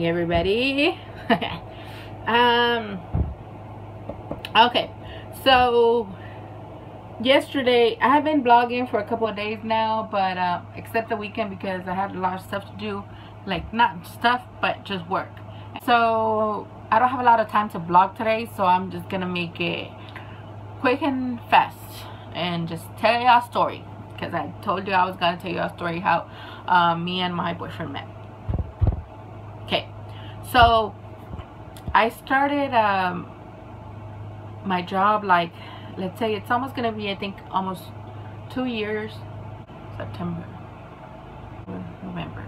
morning, everybody. Okay, so yesterday I have been vlogging for a couple of days now, but except the weekend because I had a lot of stuff to do, like not stuff but just work. So I don't have a lot of time to vlog today, so I'm just gonna make it quick and fast and just tell y'all a story, because I told you I was gonna tell you a story how me and my boyfriend met. Okay, so I started my job, like, let's say it's almost gonna be, I think, almost 2 years. September, November.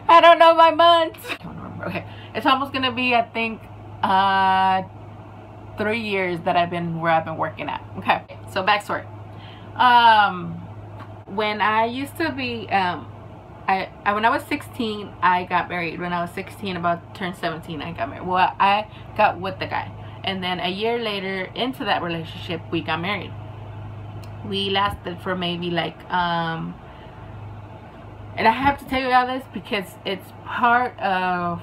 I don't know my months. I don't remember. Okay, it's almost gonna be, I think, 3 years that I've been where I've been working at. Okay, so backstory. When I used to be when I was 16, I got married. When I was 16, about turned 17, I got married. Well, I got with the guy, and then a year later into that relationship, we got married. We lasted for maybe like and I have to tell you all this because it's part of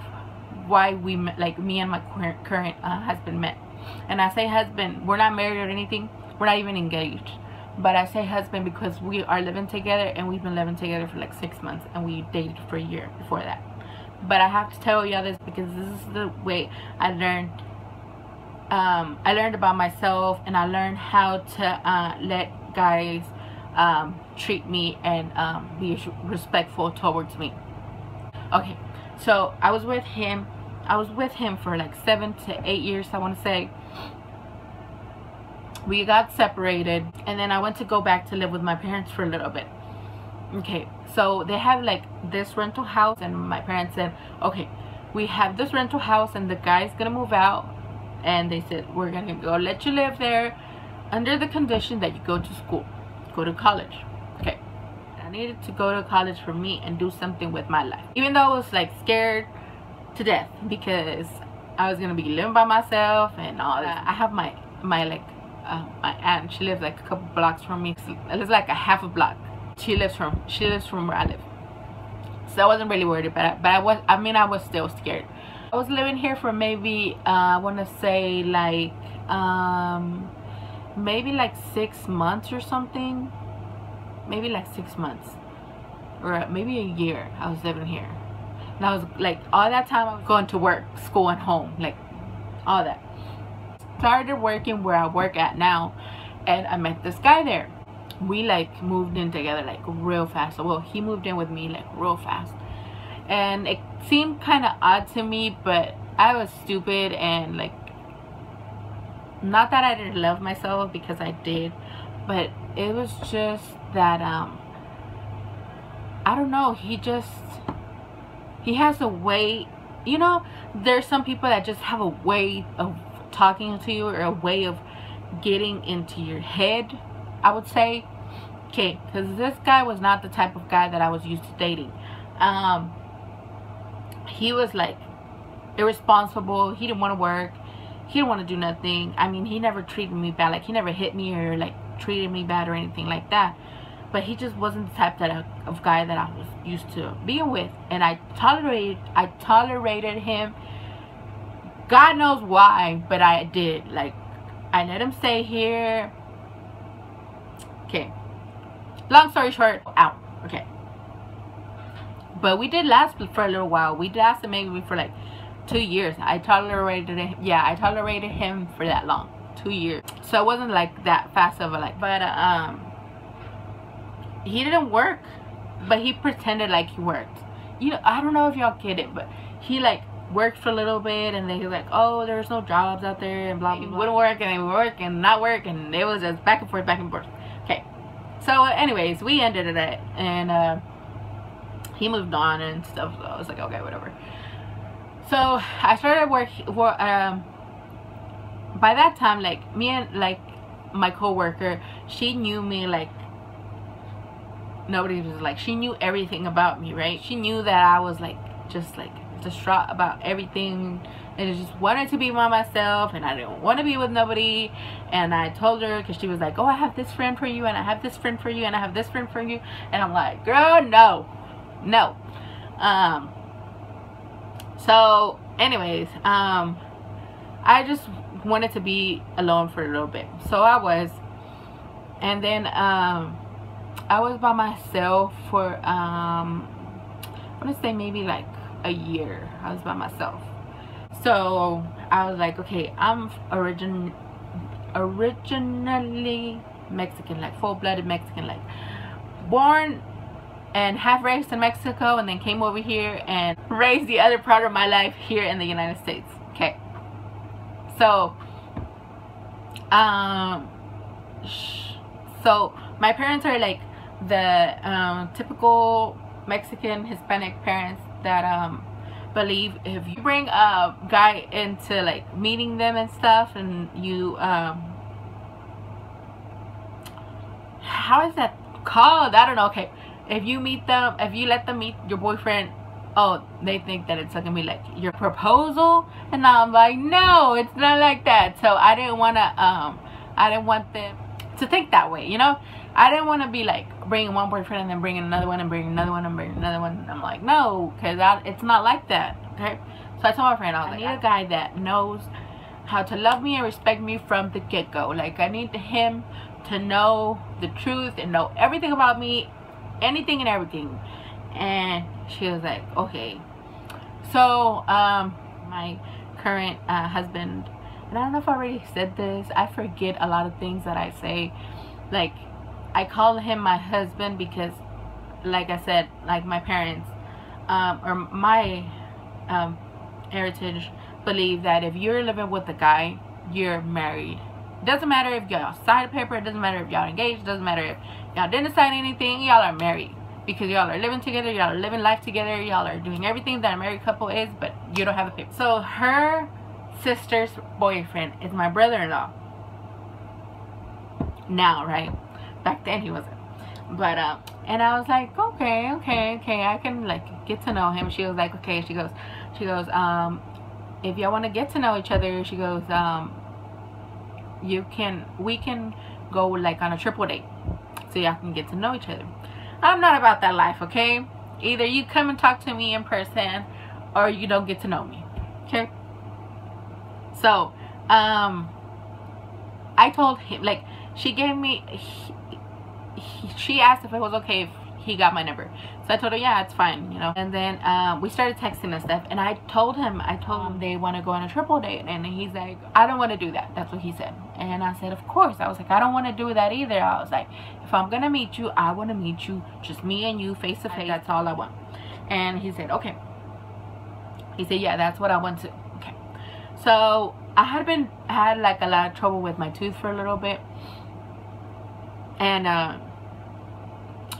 why we met, like me and my current husband met. And I say husband, we're not married or anything, we're not even engaged, but I say husband because we are living together, and we've been living together for like 6 months, and we dated for a year before that. But I have to tell you all this because this is the way I learned about myself, and I learned how to let guys treat me and be respectful towards me. Okay, so I was with him for like 7 to 8 years, I want to say. We got separated, and then I went to go back to live with my parents for a little bit. Okay, so they had like this rental house, and my parents said, okay, we have this rental house and the guy's gonna move out, and they said, we're gonna go let you live there under the condition that you go to school, go to college. Okay, I needed to go to college for me and do something with my life, even though I was like scared to death because I was gonna be living by myself and all that. I have my my aunt, she lives like a couple blocks from me. It's like a half a block. She lives from where I live, so I wasn't really worried about it, but I was still scared. I was living here for maybe I want to say like maybe like 6 months or something, maybe like 6 months or maybe a year. I was living here, and I was like, all that time I was going to work, school, and home, like all that. Started working where I work at now, and I met this guy there. We like moved in together like real fast. Well, he moved in with me like real fast, and it seemed kind of odd to me, but I was stupid, and like, not that I didn't love myself, because I did, but it was just that I don't know, he has a way, you know, there's some people that just have a way of talking to you, or a way of getting into your head, I would say. Okay, because this guy was not the type of guy that I was used to dating. He was like irresponsible. He didn't want to work. He didn't want to do nothing. I mean, he never treated me bad. Like, he never hit me or like treated me bad or anything like that. But he just wasn't the type of guy that I was used to being with. And I tolerated him. God knows why, but I did. Like, I let him stay here. Okay, long story short, out. Okay, but we did last for a little while. We lasted maybe for like 2 years. I tolerated it. Yeah, I tolerated him for that long, 2 years. So it wasn't like that fast of a like. But he didn't work, but he pretended like he worked. You know, I don't know if y'all get it, but he like worked for a little bit, and then he was like, oh, there's no jobs out there, and blah blah blah. He wouldn't work, and they would work and not work, and it was just back and forth, back and forth. Okay, so anyways, we ended it, and he moved on and stuff, so I was like, okay, whatever. So I started working for by that time, like, me and like my co-worker, she knew me like nobody was, like, she knew everything about me, right? She knew that I was like just like distraught about everything, and I just wanted to be by myself, and I didn't want to be with nobody. And I told her, because she was like, oh, I have this friend for you, and I have this friend for you, and I have this friend for you, and I'm like, girl, no. So anyways, I just wanted to be alone for a little bit, so I was. And then I was by myself for I want to say maybe like a year. I was by myself. So I was like, okay, I'm originally Mexican, like full-blooded Mexican, like born and half raised in Mexico, and then came over here and raised the other part of my life here in the United States. Okay, so so my parents are like the typical Mexican Hispanic parents that believe if you bring a guy into like meeting them and stuff, and you how is that called? I don't know. Okay, if you meet them, if you let them meet your boyfriend, oh, they think that it's gonna be like your proposal, and I'm like, no, it's not like that. So I didn't want them to think that way, you know. I didn't want to be like bringing one boyfriend and then bringing another one and bringing another one and bringing another one. I'm like, no, because it's not like that. Okay, so I told my friend, I was like, I need a guy that knows how to love me and respect me from the get-go. Like, I need him to know the truth and know everything about me, anything and everything. And she was like, okay. So my current husband, and I don't know if I already said this, I forget a lot of things that I say. Like, I call him my husband because, like I said, like my parents or my heritage believe that if you're living with a guy, you're married. It doesn't matter if y'all signed a paper, it doesn't matter if y'all engaged, it doesn't matter if y'all didn't sign anything, y'all are married. Because y'all are living together, y'all are living life together, y'all are doing everything that a married couple is, but you don't have a paper. So her sister's boyfriend is my brother-in-law. Now, right? Back then he wasn't. But and I was like, okay, I can like get to know him. She was like, okay. She goes, if y'all want to get to know each other, she goes, we can go like on a triple date, so y'all can get to know each other. I'm not about that life, okay? Either you come and talk to me in person, or you don't get to know me, okay? So I told him, like, she gave me, she asked if it was okay if he got my number. So I told her, yeah, it's fine, you know. And then we started texting and stuff, and I told him they want to go on a triple date, and he's like, I don't want to do that. That's what he said. And I said, of course. I was like, I don't want to do that either. I was like, if I'm gonna meet you, I want to meet you, just me and you, face to face. That's all I want. And he said, okay. He said, yeah, that's what I want to. Okay. So I had like a lot of trouble with my tooth for a little bit, and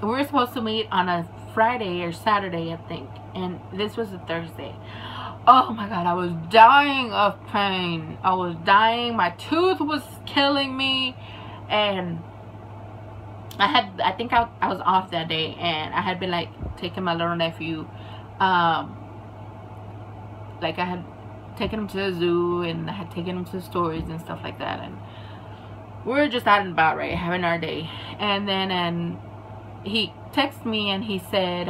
we were supposed to meet on a Friday or Saturday, I think, and this was a Thursday. Oh my god, I was dying of pain. I was dying. My tooth was killing me, and I think I was off that day, and I had been like taking my little nephew, like I had taken him to the zoo, and I had taken him to stores and stuff like that, and we were just out and about, right, having our day. And then he texted me and he said,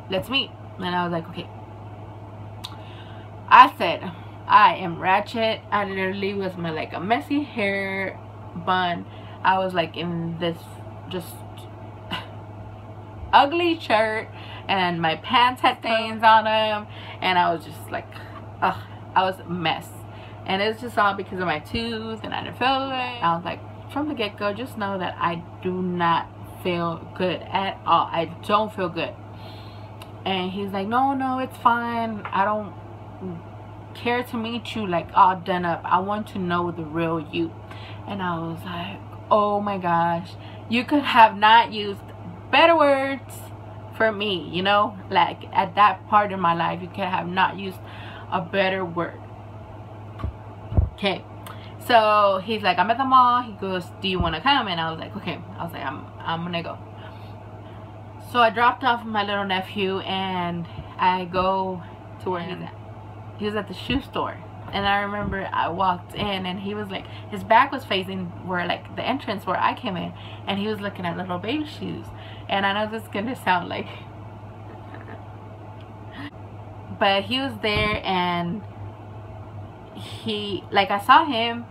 let's meet. And I was like, okay. I said, I am ratchet. I literally was my like a messy hair bun. I was like in this just ugly shirt, and my pants had stains on them, and I was just like, ugh, I was a mess. And it's just all because of my tooth, and I didn't feel good. I was like, from the get-go, just know that I do not feel good at all. I don't feel good. And he's like, no, it's fine. I don't care to meet you like all done up. I want to know the real you. And I was like, oh my gosh, you could have not used better words for me, you know, like at that part of my life, you could have not used a better word. Okay, so he's like, I'm at the mall. He goes, do you want to come? And I was like, okay. I was like, I'm gonna go. So I dropped off my little nephew, and I go to where he's at. He was at the shoe store, and I remember I walked in, and he was like, his back was facing where like the entrance where I came in, and he was looking at little baby shoes. And I know this is gonna sound like But he was there, and he, like, I saw him,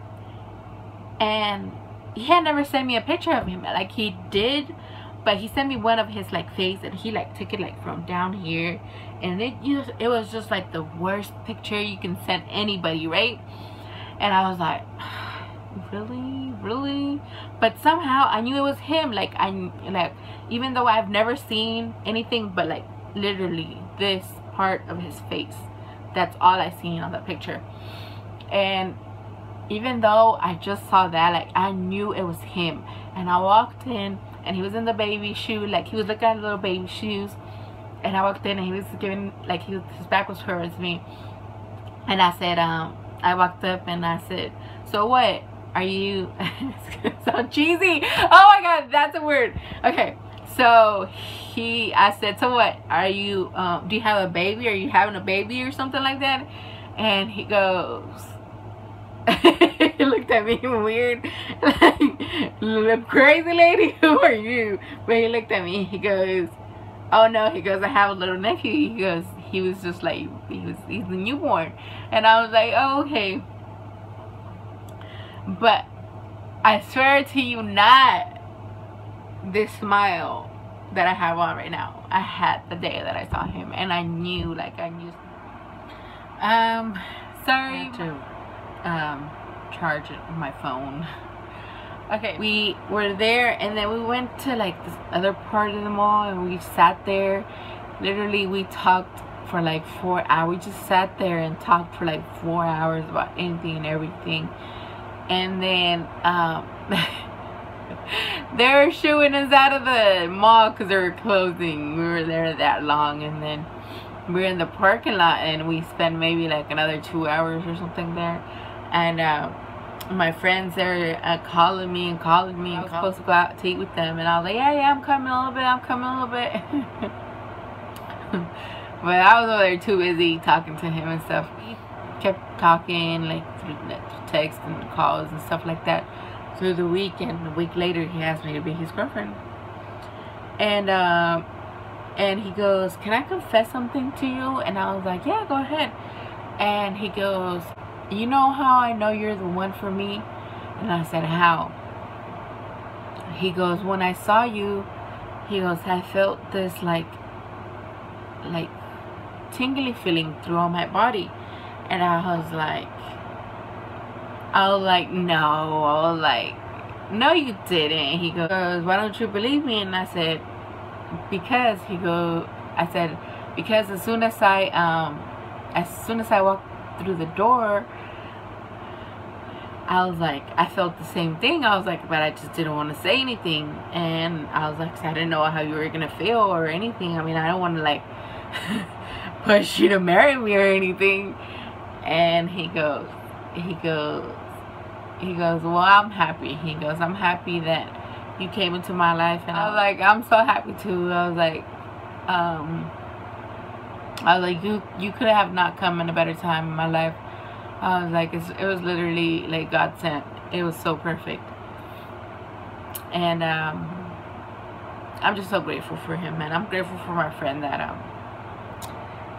and he had never sent me a picture of him. Like, he did, but he sent me one of his, like, face, and he, like, took it, like, from down here, and it was just like the worst picture you can send anybody, right? And I was like, really? But somehow I knew it was him. Like, even though I've never seen anything but, like, literally this part of his face, that's all I seen on the picture. And even though I just saw that, like, I knew it was him. And I walked in, and he was in the baby shoe, like, he was looking at little baby shoes. And I walked in, and he was giving, like, his back was towards me. And I said, I walked up, and I said, so what are you? It's gonna sound cheesy. Oh my god, that's a word. Okay, so I said, so what are you, do you have a baby? Are you having a baby or something like that? And he goes, he looked at me weird, like, crazy lady, who are you? But he looked at me, he goes, oh no, he goes, I have a little nephew. He goes, he was just like, he's a newborn. And I was like, oh, okay. But I swear to you not, this smile that I have on right now, I had the day that I saw him, and I knew, like, I knew. Sorry to charge my phone. Okay, we were there, and then we went to, like, this other part of the mall, and we sat there. Literally, we talked for like 4 hours. We just sat there and talked for like 4 hours about anything and everything. And then they were shooing us out of the mall because they were closing. We were there that long, and then we were in the parking lot, and we spent maybe like another 2 hours or something there. And my friends there calling me. I was supposed to go out to eat with them, and I was like, yeah, I'm coming a little bit. But I was over there too busy talking to him and stuff. We kept talking, like, through text and calls and stuff like that through the week. And a week later, he asked me to be his girlfriend. And he goes, can I confess something to you? And I was like, yeah, go ahead. And he goes, you know how I know you're the one for me? And I said, how? He goes, when I saw you, he goes, I felt this like tingly feeling through all my body. And I was like, no, you didn't. He goes, why don't you believe me? And I said, because because as soon as I walked through the door, I was like, I felt the same thing. I was like, but I just didn't want to say anything. And I was like, I didn't know how you were gonna feel or anything. I mean, I don't want to like push you to marry me or anything. And he goes, well, I'm happy. He goes, I'm happy that you came into my life. And I was like, I'm so happy too. I was like, you could have not come in a better time in my life. I was like, it was literally like God sent. It was so perfect. And I'm just so grateful for him, man. I'm grateful for my friend that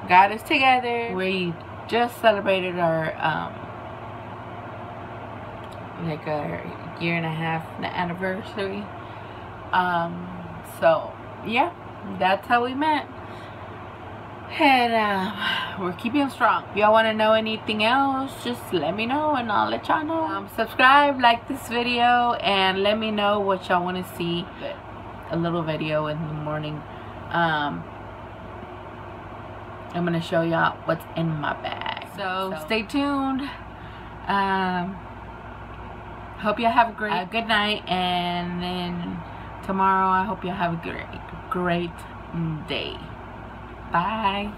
got us together. We just celebrated our like a 1.5 year anniversary. So yeah, that's how we met. And we're keeping strong. If y'all want to know anything else, just let me know and I'll let y'all know. Subscribe, like this video, and let me know what y'all want to see. A little video in the morning. I'm gonna show y'all what's in my bag. So stay tuned. Hope y'all have a good night, and then tomorrow I hope y'all have a great day. Bye.